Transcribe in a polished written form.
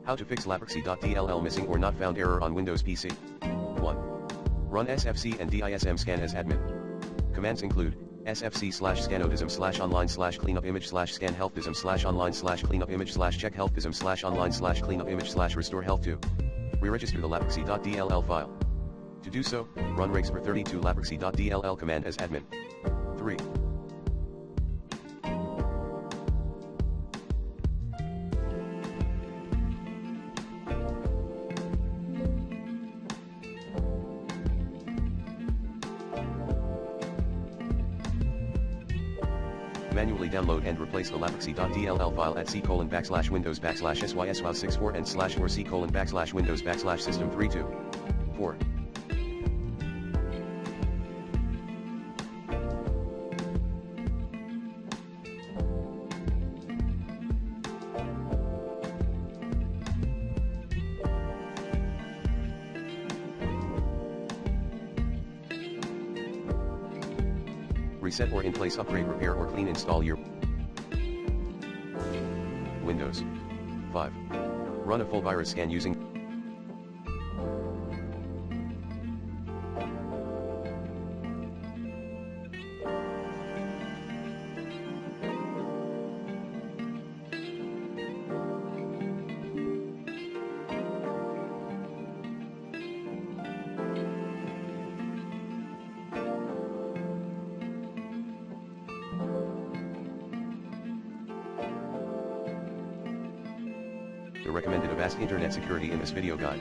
How to fix LAPRXY.DLL missing or not found error on Windows PC. 1. Run sfc and dism scan as admin. Commands include sfc/scanodism/online/cleanupimage/scan healthdism/online/cleanupimage/check healthdism/online/cleanupimage/restore health to re-register the LAPRXY.DLL file. To do so, run REGSPR32 LAPRXY.DLL command as admin. 3. Manually download and replace the LAPRXY.DLL file at c:\windows\sys/sys64 and/or c:\windows\system32. 4. Reset or in place upgrade, repair or clean, install your Windows 5. Run a full virus scan using the recommended Avast Internet Security in this video guide.